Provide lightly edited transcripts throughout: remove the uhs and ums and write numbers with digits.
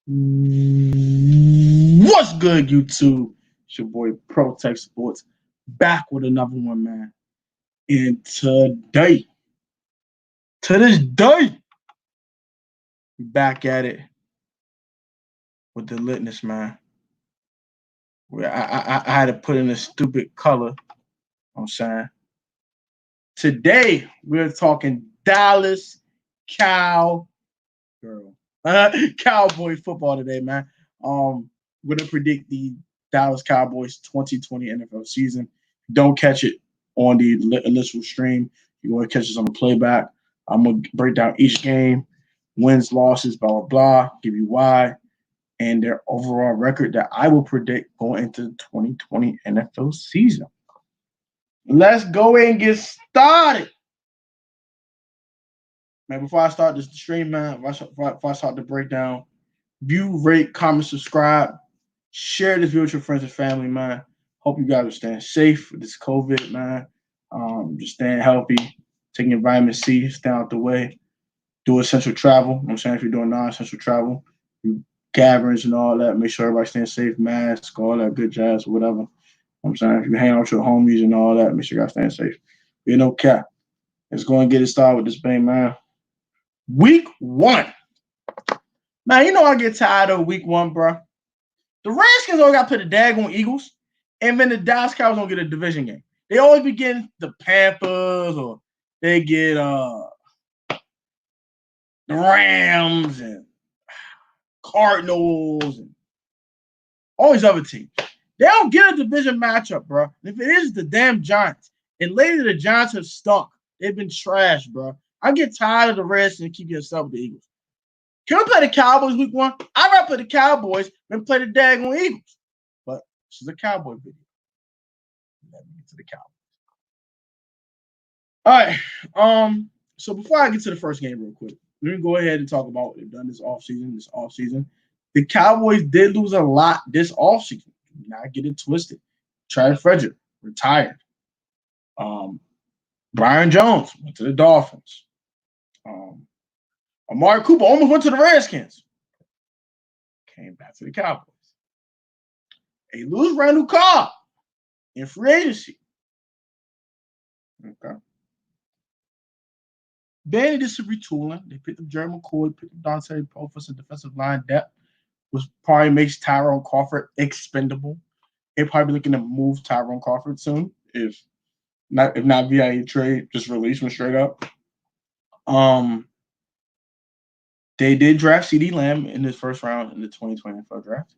What's good, YouTube? It's your boy Pro Tech Sports back with another one, man. And to this day, we back at it with the litness, man. I had to put in a stupid color. I'm saying today we're talking Dallas Cow girl, Cowboy football today, man. We're gonna predict the Dallas Cowboys 2020 NFL season. Don't catch it on the initial stream. You're gonna catch us on the playback. I'm gonna break down each game, wins, losses, blah blah blah. Give you why and their overall record that I will predict going into the 2020 NFL season. Let's go and get started. Man, before I start this stream, man, before I start the breakdown, view, rate, comment, subscribe, share this video with your friends and family, man. Hope you guys are staying safe with this COVID, man. Just staying healthy, taking your vitamin C, stay out the way, do essential travel. I'm saying if you're doing non-essential travel, you gatherings and all that, make sure everybody's staying safe, mask, all that good jazz, whatever. I'm saying if you hang out with your homies and all that, make sure you guys staying safe. Be no cap. Let's go and get it started with this bang, man. Week 1. Man, you know I get tired of week 1, bro. The Redskins always got to play the daggone Eagles, and then the Dallas Cowboys don't get a division game. They always be getting the Panthers, or they get the Rams and Cardinals and all these other teams. They don't get a division matchup, bro. If it is the damn Giants, and lately the Giants have stunk. They've been trash, bro. I get tired of the Redskins and keep getting stuff with the Eagles. Can we play the Cowboys week 1? I'd rather play the Cowboys than play the daggone Eagles. But this is a Cowboy video. Let me get to the Cowboys. All right. So before I get to the first game real quick, let me go ahead and talk about what they've done this offseason. The Cowboys did lose a lot this offseason. Do not get it twisted. Travis Frederick retired. Brian Jones went to the Dolphins. Amari Cooper almost went to the Redskins. Came back to the Cowboys. They lose Randall Cobb in free agency. Okay. Then they did some retooling. They picked up Jerry McCoy, picked up Dante Poe for some defensive line depth, which probably makes Tyrone Crawford expendable. They're probably looking to move Tyrone Crawford soon, if not via a trade, just release him straight up. They did draft CeeDee Lamb in his first round in the 2020 NFL draft.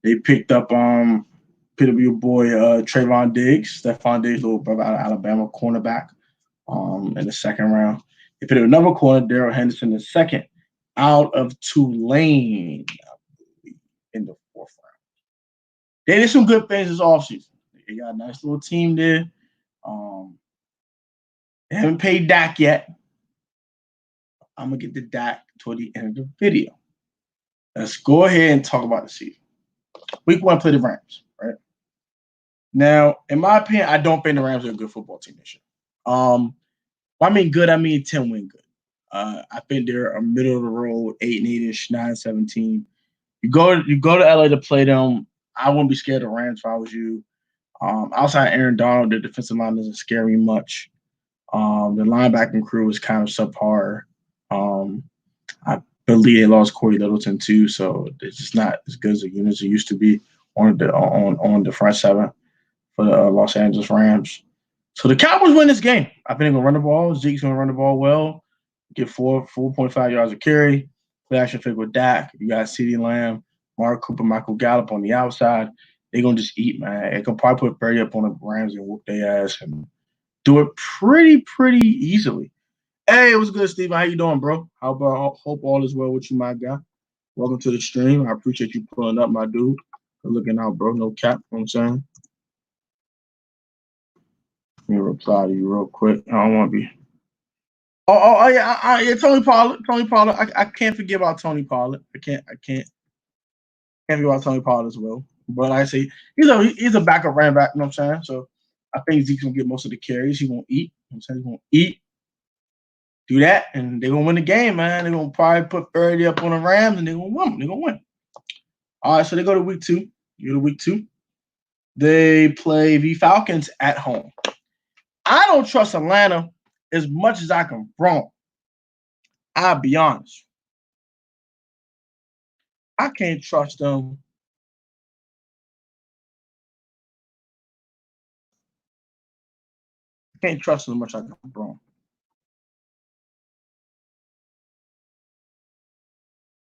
They picked up PW boy Trayvon Diggs, Stephon Diggs' little brother out of Alabama, cornerback, in the second round. They picked up another corner, Darrell Henderson, the second, out of Tulane in the fourth round. They did some good things this offseason. They got a nice little team there. They haven't paid Dak yet. I'm going to get to Dak toward the end of the video. Let's go ahead and talk about the season. Week 1, play the Rams, right? Now, in my opinion, I don't think the Rams are a good football team this year. I mean good, I mean 10-win good. I think they're a middle of the road, 8-8ish, 9-17. You go to LA to play them. I wouldn't be scared of Rams if I was you. Outside Aaron Donald, the defensive line doesn't scare me much. The linebacking crew is kind of subpar. I believe they lost Corey Littleton too, so it's just not as good as the units it used to be on the front seven for the Los Angeles Rams. So the Cowboys win this game. I think they're gonna run the ball. Zeke's gonna run the ball well, get 4.5 yards of carry. Play action figure with Dak. You got CeeDee Lamb, Mark Cooper, Michael Gallup on the outside. They're gonna just eat, man. They can probably put Barry up on the Rams and whoop their ass and do it pretty easily. Hey, what's good, Steven? How you doing, bro? Hope all is well with you, my guy. Welcome to the stream. I appreciate you pulling up, my dude. Good looking out, bro. No cap, you know what I'm saying? Let me reply to you real quick. I don't want to be. Yeah, Tony Pollard. I can't forget about Tony Pollard. I can't forget about Tony Pollard as well. But like I say, he's a backup running back, you know what I'm saying? So I think Zeke's gonna get most of the carries. He's gonna eat. You know what I'm saying? He's gonna eat. Do that, and they're gonna win the game, man. They're gonna probably put 30 up on the Rams, and they're gonna win. They're gonna win. All right, so they go to week 2. You go to week 2. They play the Falcons at home. I don't trust Atlanta as much as I can throw. I'll be honest. I can't trust them. I can't trust them as much as I can throw.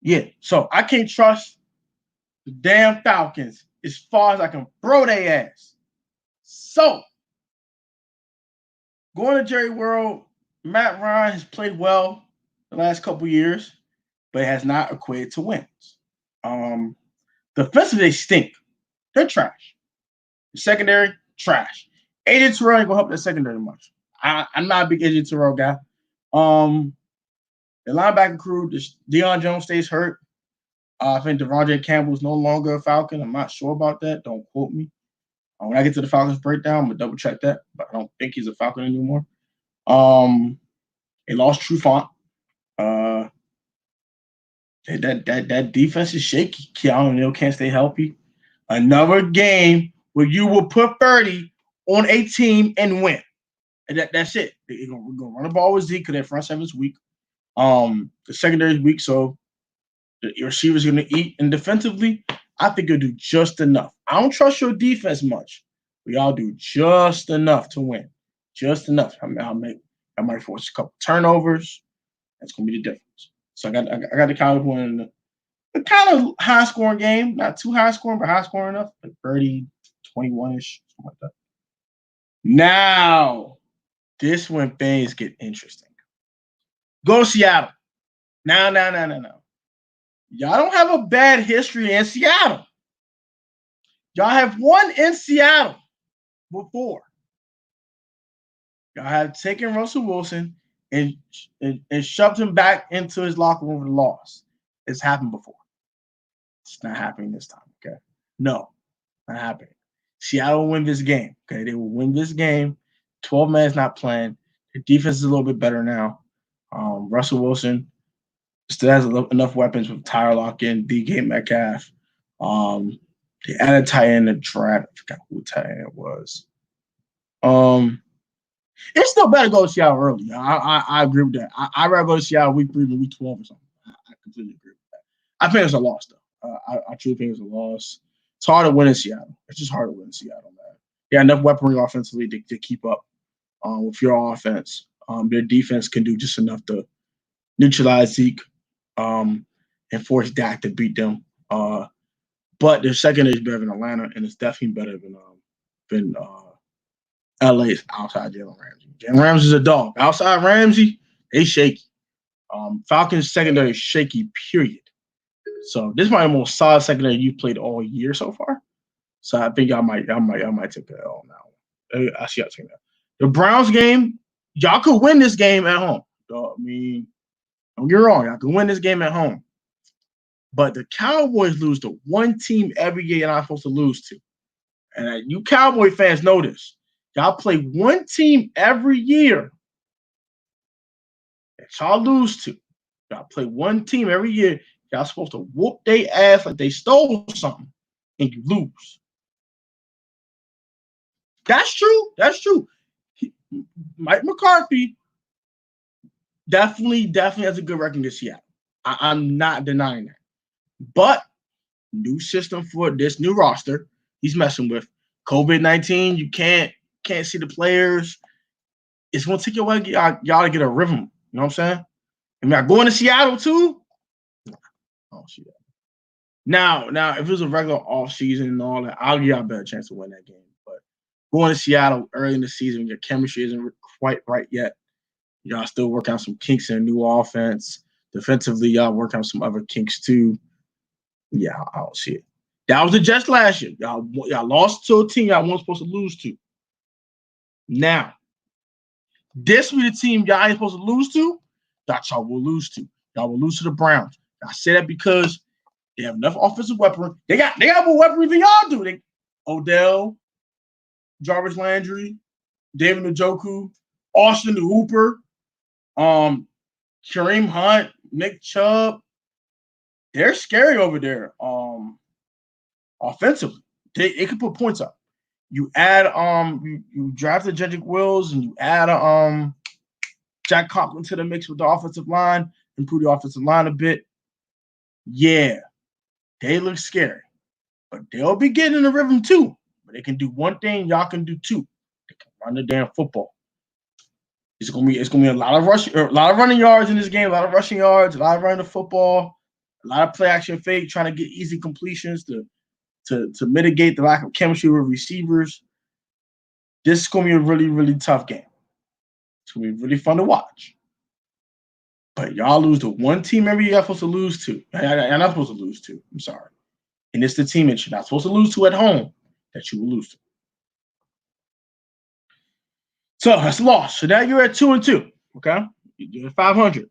Yeah, so I can't trust the damn Falcons as far as I can throw their ass. So, going to Jerry World, Matt Ryan has played well the last couple years, but it has not equated to wins. Defensively, they stink. They're trash. The secondary, trash. AJ Terrell ain't gonna help that secondary much. I'm not a big AJ Terrell guy. The linebacker crew, Deion Jones stays hurt. I think Devondre Campbell's no longer a Falcon. I'm not sure about that. Don't quote me. When I get to the Falcons breakdown, I'm gonna double check that, but I don't think he's a Falcon anymore. They lost Trufant. That defense is shaky. Keanu Neal can't stay healthy. Another game where you will put 30 on a team and win. And that's it. We're gonna run the ball with Zeke because their front seven is weak. The secondary is weak, so the receivers are gonna eat. And defensively, I think you'll do just enough. I don't trust your defense much. We all do just enough to win. Just enough. I might force a couple turnovers. That's gonna be the difference. So I got the Cowboys winning the kind of high scoring game, not too high scoring, but high scoring enough, like 30, 21-ish, something like that. Now, this when things get interesting. Go to Seattle. Now. Y'all don't have a bad history in Seattle. Y'all have won in Seattle before. Y'all have taken Russell Wilson and shoved him back into his locker room with a loss. It's happened before. It's not happening this time, okay? No, not happening. Seattle will win this game, okay? They will win this game. 12 man's not playing. The defense is a little bit better now. Russell Wilson still has enough weapons with Tyler Lockett, DK Metcalf. They added tight end in the draft. I forgot who tight end it was. It's still better to go to Seattle early. I agree with that. I'd rather go to Seattle week 3 than week 12 or something. I completely agree with that. I think it's a loss, though. I truly think it's a loss. It's hard to win in Seattle. It's just hard to win in Seattle, man. They got enough weaponry offensively to keep up with your offense. Their defense can do just enough to neutralize Zeke and force Dak to beat them. But their secondary is better than Atlanta, and it's definitely better than LA's outside Jalen Ramsey. Jalen Ramsey's a dog. Outside Ramsey, they shaky. Falcons secondary is shaky, period. So this might be the most solid secondary you've played all year so far. So I think I might take that L now. I see y'all taking that. The Browns game, y'all could win this game at home. I mean, don't get me wrong, y'all can win this game at home. But the Cowboys lose to one team every year you're not supposed to lose to. And you Cowboy fans know this. Y'all play one team every year that y'all lose to. Y'all play one team every year. Y'all supposed to whoop their ass like they stole something, and you lose. That's true. That's true. Mike McCarthy definitely has a good record this year. I'm not denying that. But new system for this new roster he's messing with. COVID-19, you can't see the players. It's going to take y'all to get a rhythm. You know what I'm saying? I mean, going to Seattle too? I don't see that. Now, if it was a regular offseason and all that, I'll give y'all a better chance to win that game. But going to Seattle early in the season, your chemistry isn't quite right yet. Y'all still work out some kinks in a new offense. Defensively, y'all work out some other kinks too. Yeah, I don't see it. That was the Jets last year. Y'all lost to a team y'all weren't supposed to lose to. Now, this will be the team y'all ain't supposed to lose to. That y'all will lose to. Y'all will lose to the Browns. I say that because they have enough offensive weaponry. They got more weaponry than y'all do. Odell, Jarvis Landry, David Njoku, Austin the Hooper. Kareem Hunt, Nick Chubb, they're scary over there. Offensively, it can put points up. You add you drafted Jedrick Wills and you add Jack Conklin to the mix with the offensive line, improve the offensive line a bit. Yeah, they look scary, but they'll be getting in the rhythm too. But they can do one thing, y'all can do two. They can run the damn football. It's gonna be a lot of running yards in this game, a lot of rushing yards, a lot of running the football, a lot of play action fake, trying to get easy completions to mitigate the lack of chemistry with receivers. This is gonna be a really, really tough game. It's gonna be really fun to watch. But y'all lose to one team every year you're supposed to lose to. You're not supposed to lose to. I'm sorry. And it's the team that you're not supposed to lose to at home that you will lose to. So that's a loss. So now you're at 2-2. Okay? You're at 500.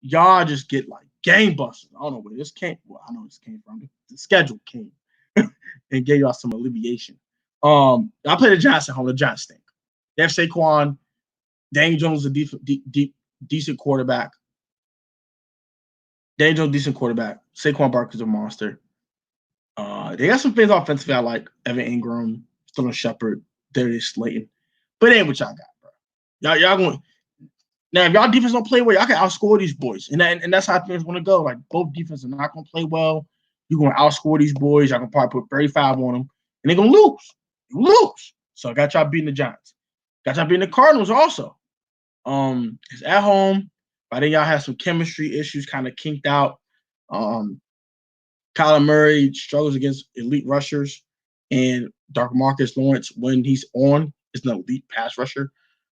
Y'all just get like game busters. I don't know where this came. Well, I know this came from. The schedule came and gave y'all some alleviation. I play the Giants at home. The Giants stink. They have Saquon. Daniel Jones is a decent quarterback. Daniel Jones, decent quarterback. Saquon Barkley's a monster. They got some things offensively I like. Evan Ingram, Sterling Shepard, Darius Slayton. But it ain't what y'all got, bro. Y'all going now. If y'all defense don't play well, y'all can outscore these boys, and that's how things want to go. Like both defenses are not gonna play well. You're gonna outscore these boys. Y'all can probably put 35 on them, and they're gonna lose. You lose. So I got y'all beating the Giants. Got y'all beating the Cardinals also. It's at home. I think y'all have some chemistry issues, kind of kinked out. Kyler Murray struggles against elite rushers, and Marcus Lawrence, when he's on, is an elite pass rusher.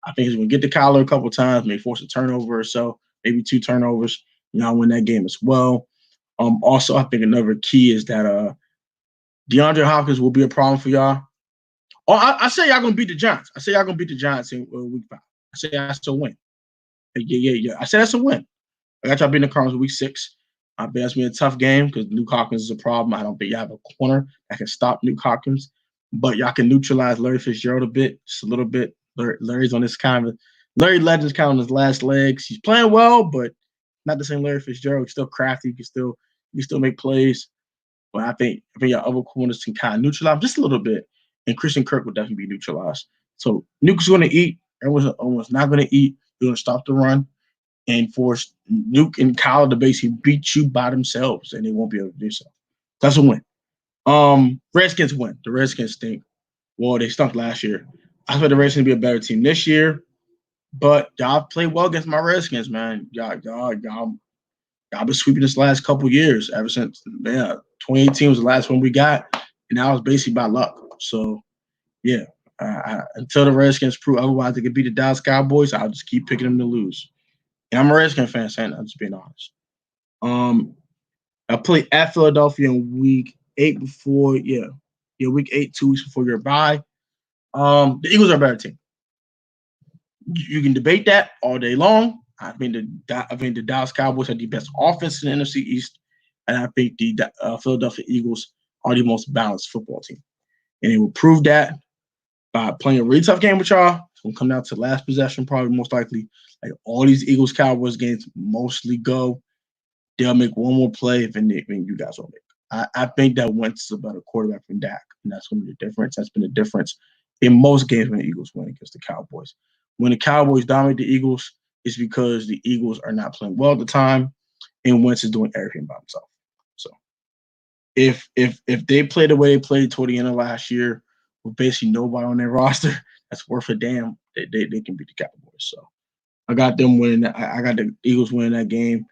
I think he's going to get to Kyler a couple of times, may force a turnover or so, maybe 2 turnovers. Y'all win that game as well. Also, I think another key is that DeAndre Hopkins will be a problem for y'all. Oh, I say y'all going to beat the Giants. I say y'all going to beat the Giants in week 5. I say that's a win. Yeah. I say that's a win. I got y'all beating the Cardinals week 6. I bet it's going to be a tough game because Luke Hawkins is a problem. I don't think you have a corner that can stop Luke Hawkins, but y'all can neutralize Larry Fitzgerald a bit, just a little bit. Larry's on this kind of – Larry Legend's kind of on his last legs. He's playing well, but not the same Larry Fitzgerald. He's still crafty. He can still make plays. But I think your other corners can kind of neutralize him just a little bit, and Christian Kirk will definitely be neutralized. So Nuke is going to eat. Everyone's not going to eat. You're going to stop the run and force Nuke and Kyler to basically beat you by themselves, and they won't be able to do so. That's a win. Redskins win. The Redskins stink. Well, they stunk last year. I expect the Redskins to be a better team this year, but y'all played well against my Redskins, man. Y'all been sweeping this last couple years ever since 2018 was the last one we got, and that was basically by luck. So, yeah, until the Redskins prove otherwise they could beat the Dallas Cowboys, I'll just keep picking them to lose. And I'm a Redskins fan saying that, I'm just being honest. I played at Philadelphia in week 8 week 8, 2 weeks before your bye. The Eagles are a better team. You can debate that all day long. I think the Dallas Cowboys have the best offense in the NFC East, and I think the Philadelphia Eagles are the most balanced football team. And they will prove that by playing a really tough game with y'all. It's going to come down to the last possession, probably most likely. Like all these Eagles-Cowboys games mostly go. They'll make one more play than you guys will make. I think that Wentz is a better quarterback than Dak, and that's going to be the difference. That's been the difference in most games when the Eagles win against the Cowboys. When the Cowboys dominate the Eagles, it's because the Eagles are not playing well at the time, and Wentz is doing everything by himself. So if they play the way they played toward the end of last year, with basically nobody on their roster that's worth a damn, they can beat the Cowboys. So I got them winning. I got the Eagles winning that game.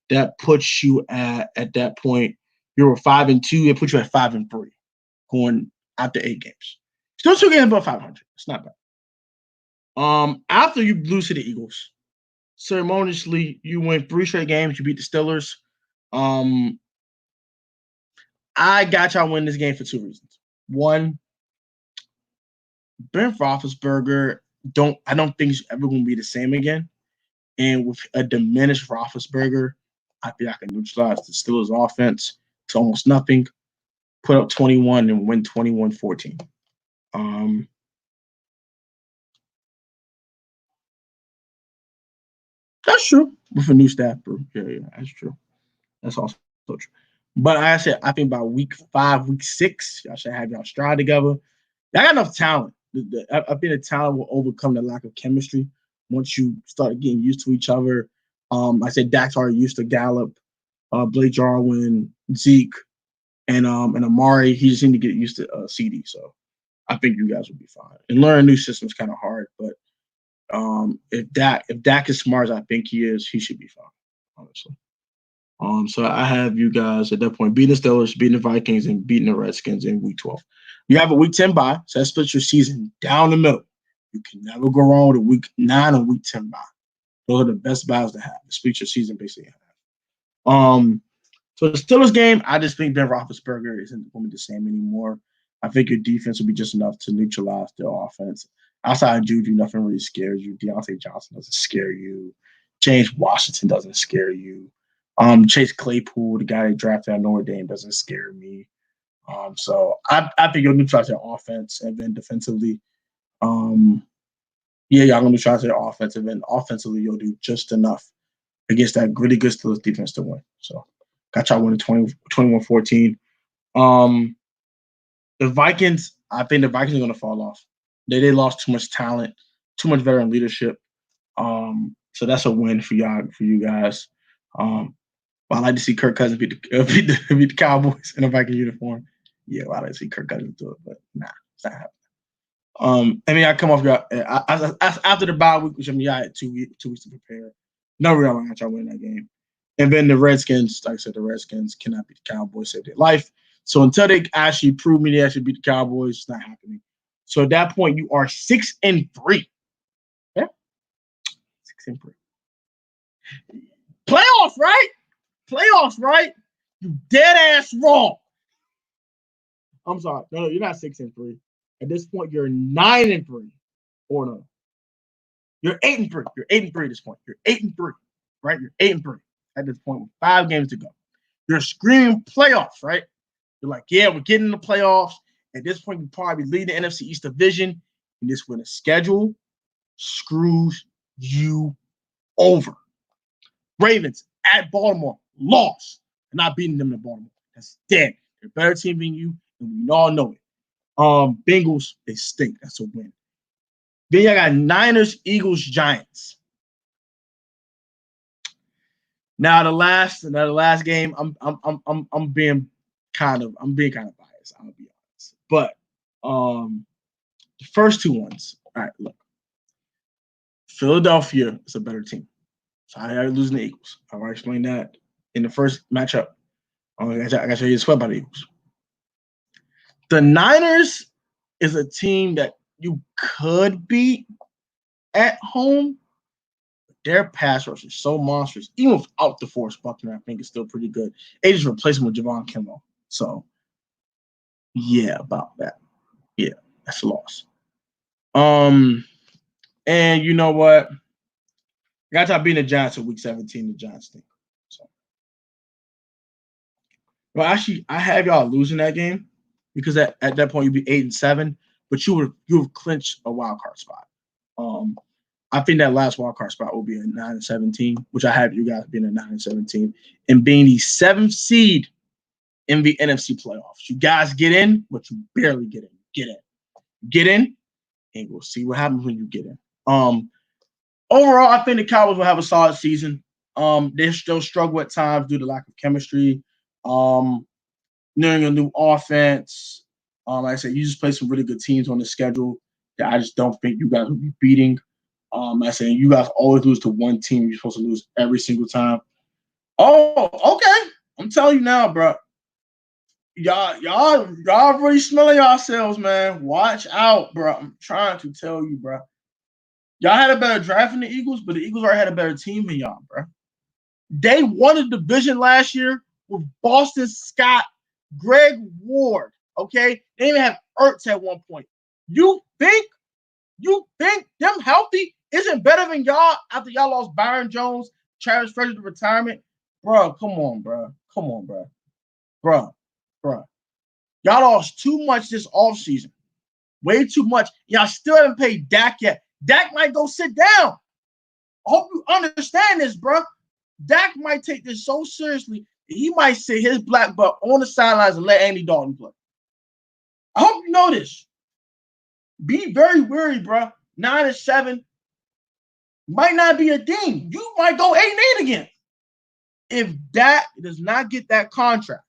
That puts you at that point. You were 5-2. It puts you at 5-3, going after 8 games. Still 2 games above 500. It's not bad. After you lose to the Eagles, ceremoniously you win 3 straight games. You beat the Steelers. I got y'all win this game for 2 reasons. One, Ben Roethlisberger I don't think he's ever going to be the same again. And with a diminished Roethlisberger, I think I can neutralize the Steelers' offense to almost nothing, put up 21 and win 21-14. That's true. With a new staff, bro. Yeah, that's true. That's also true. But like I said, I think by week 5, week 6, y'all should have y'all stride together. Y'all got enough talent. I think the talent will overcome the lack of chemistry once you start getting used to each other. I said Dak's already used to Gallup, Blake Jarwin, Zeke, and Amari. He just need to get used to CD. So I think you guys will be fine. And learning a new system is kind of hard, but if Dak is smart as I think he is, he should be fine, honestly. So I have you guys at that point beating the Steelers, beating the Vikings, and beating the Redskins in week 12. You have a week 10 bye, so that splits your season down the middle. You can never go wrong with a week 9 or week 10 bye. Those are the best buys to have. It splits your season basically in half. So the Steelers game, I just think Ben Roethlisberger isn't going to be the same anymore. I think your defense will be just enough to neutralize their offense. Outside of Juju, nothing really scares you. Deontay Johnson doesn't scare you. James Washington doesn't scare you. Chase Claypool, the guy they drafted at Notre Dame, doesn't scare me. So I think you'll neutralize their offense, and then defensively, y'all gonna neutralize their offense, and then offensively, you'll do just enough against that really good Steelers defense to win. So got y'all winning 21-14. The Vikings, I think the Vikings are going to fall off. They lost too much talent, too much veteran leadership. So that's a win for you guys. I like to see Kirk Cousins beat the Cowboys in a Viking uniform. Yeah, I like to see Kirk Cousins do it, but nah, it's not happening. I come off after the bye week, which I had 2 weeks to prepare. No real I y'all win that game. And then the Redskins, like I said, the Redskins cannot beat the Cowboys, save their life. So until they actually prove me they actually beat the Cowboys, it's not happening. So at that point, you are 6-3. Yeah, 6-3. Playoffs, right? Playoffs, right? You dead ass wrong. I'm sorry. No, you're not 6-3. At this point, you're 9-3. Or no. You're 8-3. You're 8-3 at this point. You're 8-3. Right? You're 8-3 at this point with 5 games to go. You're screaming playoffs, right? You're like, yeah, we're getting in the playoffs. At this point, you probably lead the NFC East division. And this when the schedule screws you over. Ravens at Baltimore lost. They're not beating them in Baltimore. That's dead. They're a better team than you, and we all know it. Bengals, they stink. That's a win. Then you got Niners, Eagles, Giants. Now the last game, I'm being kind of biased. I'll be honest, but the first 2 ones. All right, look, Philadelphia is a better team. So I are losing the Eagles. I already explained that in the first matchup. I got to show you swept by the Eagles. The Niners is a team that you could beat at home. Their pass rush is so monstrous. Even without DeForest Buckner, I think it's still pretty good. They just replaced him with Javon Kimmel. So, yeah, about that. Yeah, that's a loss. And you know what? I got to beating the Giants in week 17. The Giants stink. So, well, actually, I have y'all losing that game because at that point you'd be 8-7, but you would clinch a wild card spot. I think that last wild card spot will be a 9-17, which I have you guys being a 9-17 and being the 7th seed in the NFC playoffs. You guys get in, but you barely get in. Get in, and we'll see what happens when you get in. Overall, I think the Cowboys will have a solid season. They still struggle at times due to lack of chemistry. Knowing a new offense. Like I said, you just play some really good teams on the schedule that I just don't think you guys will be beating. I said you guys always lose to one team. You're supposed to lose every single time. Oh, okay. I'm telling you now, bro. Y'all really smelling yourselves, man. Watch out, bro. I'm trying to tell you, bro. Y'all had a better draft than the Eagles, but the Eagles already had a better team than y'all, bro. They won the division last year with Boston Scott, Greg Ward. Okay, they even have Ertz at one point. You think them healthy isn't better than y'all after y'all lost Byron Jones, Travis Frederick to retirement? Bro, come on, bro. Bro. Y'all lost too much this offseason. Way too much. Y'all still haven't paid Dak yet. Dak might go sit down. I hope you understand this, bro. Dak might take this so seriously, he might sit his black butt on the sidelines and let Andy Dalton play. I hope you know this. Be very wary, bro. 9-7 might not be a thing. You might go 8-8 again. If Dak does not get that contract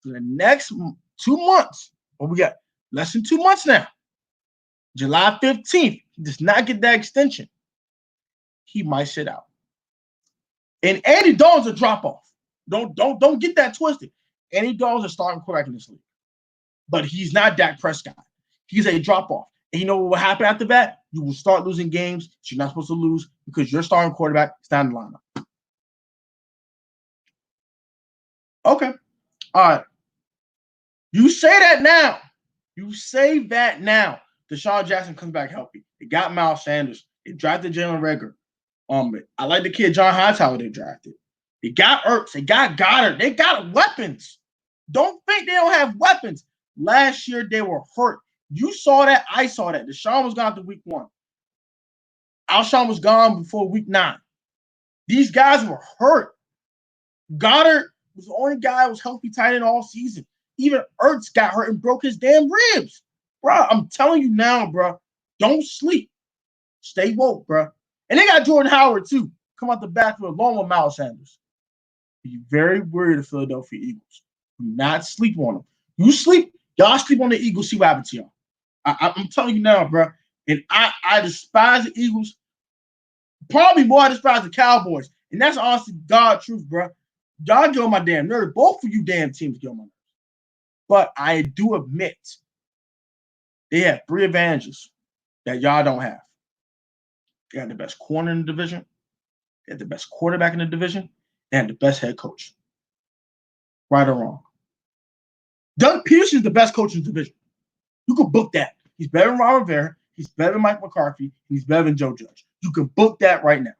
for the next 2 months, well, we got less than 2 months now. July 15th, he does not get that extension. He might sit out. And Andy Dalton's a drop-off. Don't get that twisted. Andy Dalton's a starting quarterback in this league. But he's not Dak Prescott. He's a drop-off. And you know what will happen after that? You will start losing games that you're not supposed to lose because your starting quarterback is not in the lineup. Okay. All right. You say that now. You say that now. Deshaun Jackson comes back healthy. They got Miles Sanders. They drafted Jalen Reagor. I like the kid John Hightower they drafted. They got Ertz. They got Goddard. They got weapons. Don't think they don't have weapons. Last year, they were hurt. You saw that. I saw that. Deshaun was gone after week 1. Alshon was gone before week 9. These guys were hurt. Goddard was the only guy who was healthy tight end all season. Even Ertz got hurt and broke his damn ribs. Bro, I'm telling you now, bro. Don't sleep. Stay woke, bro. And they got Jordan Howard, too. Come out the backfield along with Miles Sanders. Be very worried of Philadelphia Eagles. Do not sleep on them. You sleep, y'all sleep on the Eagles, see what happens to y'all. I'm telling you now, bro. And I despise the Eagles. Probably more I despise the Cowboys. And that's honestly God truth, bro. Y'all get on my damn nerves. Both of you damn teams get on my nerves. But I do admit they have 3 advantages that y'all don't have. They have the best corner in the division. They have the best quarterback in the division. They have the best head coach. Right or wrong. Doug Peterson is the best coach in the division. You can book that. He's better than Ron Rivera. He's better than Mike McCarthy. And he's better than Joe Judge. You can book that right now.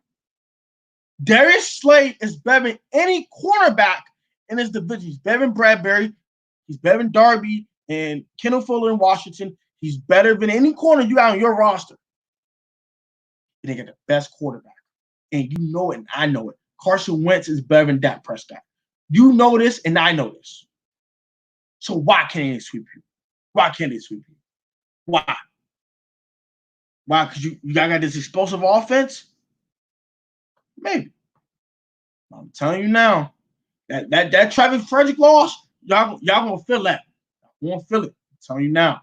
Darius Slay is better than any cornerback in his division. He's better than Bradbury. He's better than Darby and Kendall Fuller in Washington. He's better than any corner you got on your roster. And they got the best quarterback. And you know it, and I know it. Carson Wentz is better than Dak Prescott. You know this, and I know this. So why can't they sweep you? Why can't they sweep you? Why? Why? Because you got this explosive offense? Maybe. I'm telling you now, that Travis Frederick loss, y'all gonna feel that. You won't feel it. I'm telling you now.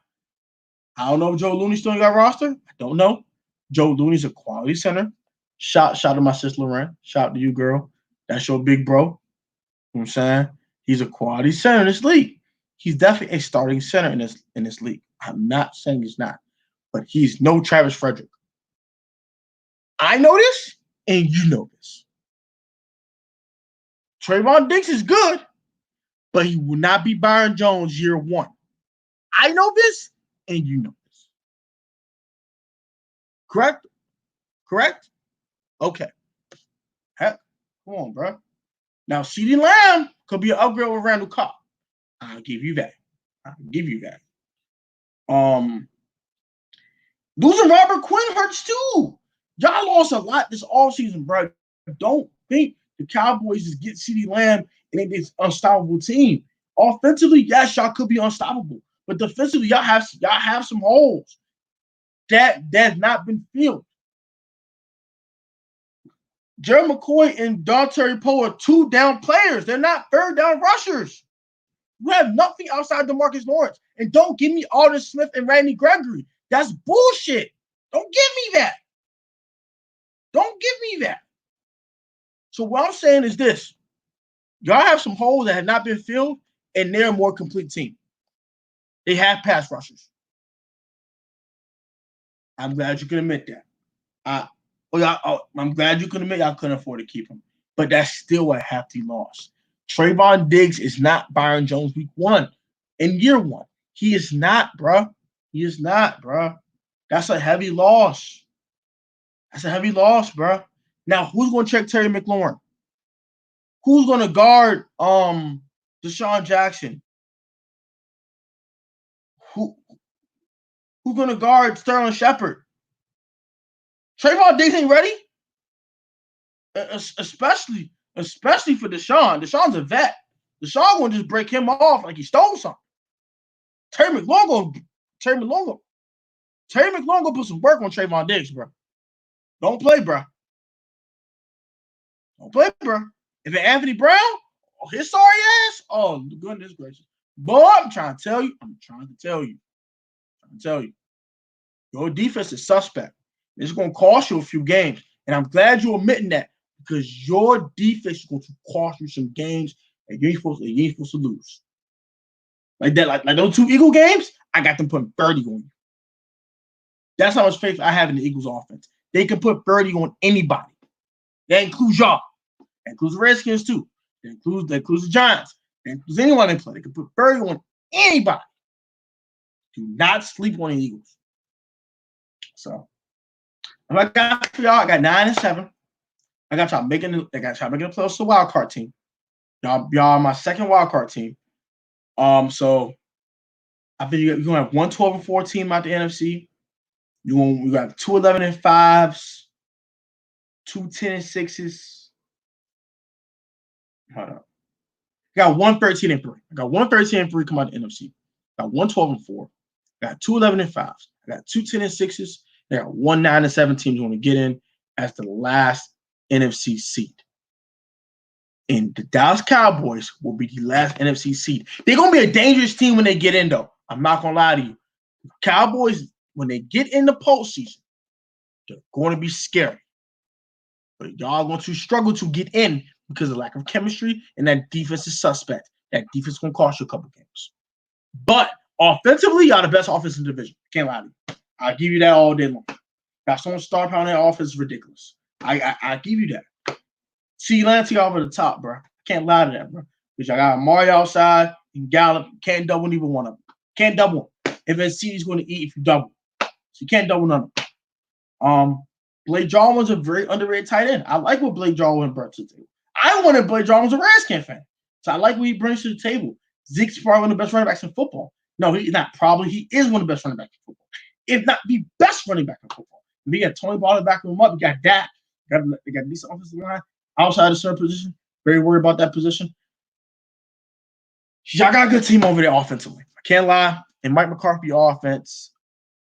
I don't know if Joe Looney still got roster. I don't know. Joe Looney's a quality center. Shout out to my sister Loren. Shout out to you, girl. That's your big bro. You know what I'm saying? He's a quality center in this league. He's definitely a starting center in this league. I'm not saying he's not, but he's no Travis Frederick. I know this, and you know this. Trayvon Diggs is good, but he will not be Byron Jones year 1. I know this, and you know this. Correct? Correct? Okay. Heck, come on, bro. Now, CeeDee Lamb could be an upgrade with Randall Cobb. I'll give you that. Losing Robert Quinn hurts too. Y'all lost a lot this offseason, bro. Don't think the Cowboys just get CeeDee Lamb and it's this unstoppable team. Offensively, yes, y'all could be unstoppable. But defensively, y'all have some holes that's not been filled. Gerald McCoy and Dontari Poe are 2 down players. They're not 3rd down rushers. You have nothing outside DeMarcus Lawrence. And don't give me Alden Smith and Randy Gregory. That's bullshit. Don't give me that. Don't give me that. So what I'm saying is this. Y'all have some holes that have not been filled, and they're a more complete team. They have pass rushers. I'm glad you can admit that. I'm glad you can admit y'all couldn't afford to keep him. But that's still a hefty loss. Trayvon Diggs is not Byron Jones week 1 in year 1. He is not, bro. He is not, bro. That's a heavy loss. That's a heavy loss, bro. Now, who's going to check Terry McLaurin? Who's going to guard Deshaun Jackson? Who's going to guard Sterling Shepard? Trayvon Diggs ain't ready? especially for Deshaun. Deshaun's a vet. Deshaun gonna just break him off like he stole something. Terry McLaurin gonna put some work on Trayvon Diggs, bro. Don't play, bro. Don't play, bro. If it's Anthony Brown, his sorry ass, oh goodness gracious. Boy, I'm trying to tell you. Your defense is suspect. It's going to cost you a few games. And I'm glad you're admitting that because your defense is going to cost you some games that you ain't supposed to lose. Like that, like those 2 Eagle games, I got them putting 30 on you. That's how much faith I have in the Eagles offense. They can put 30 on anybody. That includes y'all. That includes the Redskins too. That includes the Giants. That includes anyone they play. They can put 30 on anybody. Do not sleep on the Eagles. So if I got for y'all, I got 9-7. I got y'all making the playoffs to wild card team. Y'all are my second wild card team. So I think you're gonna have 1-12-4 team out the NFC. We got 2 11-5s, 2 10-6s. Hold up. I got 1 13-3. I got 1 13-3 come out the NFC. I got 1 12-4. I got 2 11-5s. I got 2 10-6s. I got 1 9-7 teams going to get in as the last NFC seed. And the Dallas Cowboys will be the last NFC seed. They're going to be a dangerous team when they get in, though. I'm not going to lie to you. Cowboys, when they get in the postseason, they're going to be scary. But y'all are going to struggle to get in because of lack of chemistry, and that defense is suspect. That defense is going to cost you a couple games. But offensively, y'all the best offense in the division. Can't lie to you. I'll give you that all day long. Got someone star power in that offense is ridiculous. I give you that. See Lansing over the top, bro. Can't lie to that, bro. Because I got Amari outside and Gallup. Can't double either one of them. Can't double them. If it's he's going to eat if you double. So you can't double none of them. Blake Jarwin's a very underrated tight end. I like what Blake Jarwin brought to the table. I wanted Blake Jarwin as a Redskins fan. So I like what he brings to the table. Zeke's probably one of the best running backs in football. No, he's not probably. He is one of the best running backs in football. If not the best running back in football. We got Tony Pollard backing him up. We got that. They got a decent offensive line. Outside of certain position. Very worried about that position. Y'all got a good team over there offensively. I can't lie. And Mike McCarthy offense,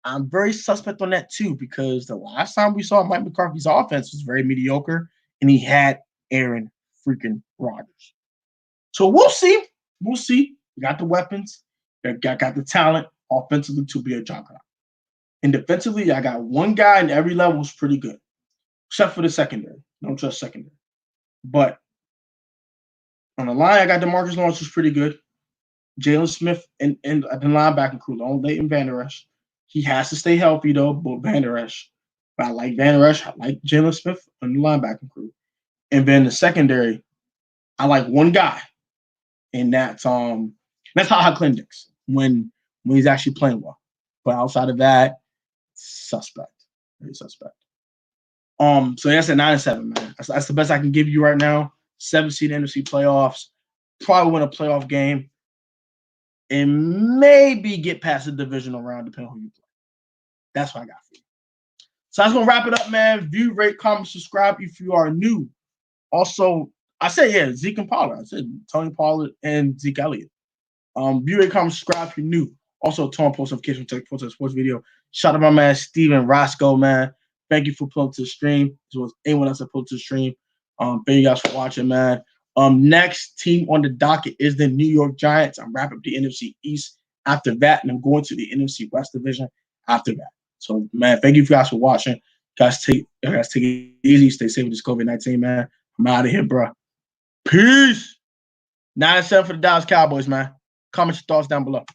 I'm very suspect on that too because the last time we saw Mike McCarthy's offense was very mediocre and he had Aaron freaking Rodgers. So we'll see. We'll see. We got the weapons. Got the talent offensively to be a juggernaut. And defensively, I got one guy in every level who's pretty good, except for the secondary. Don't trust secondary. But on the line, I got DeMarcus Lawrence, who's pretty good. Jalen Smith and the linebacking crew, long Leighton Vander Esch. He has to stay healthy, though, but Vander Esch. But I like Vander Esch. I like Jalen Smith and the linebacking crew. And then the secondary, I like one guy. And that's HaHa Clindex when he's actually playing well. But outside of that, suspect. Very suspect. So that's at 9-7, man. That's the best I can give you right now. 7 seed NFC playoffs. Probably win a playoff game. And maybe get past the divisional round, depending on who you play. That's what I got for you. So that's gonna wrap it up, man. View, rate, comment, subscribe if you are new. Also, I said Zeke and Pollard. I said Tony Pollard and Zeke Elliott. View, rate, comment, subscribe if you're new. Also, turn on post notifications, check post a sports video. Shout out to my man Steven Roscoe, man. Thank you for pulling to the stream, as well as anyone else that pulled to the stream. Thank you guys for watching, man. Next team on the docket is the New York Giants. I'm wrapping up the NFC East after that, and I'm going to the NFC West division after that. So, man, thank you guys for watching. Guys, take it easy. Stay safe with this COVID-19, man. I'm out of here, bro. Peace. 9-7 for the Dallas Cowboys, man. Comment your thoughts down below.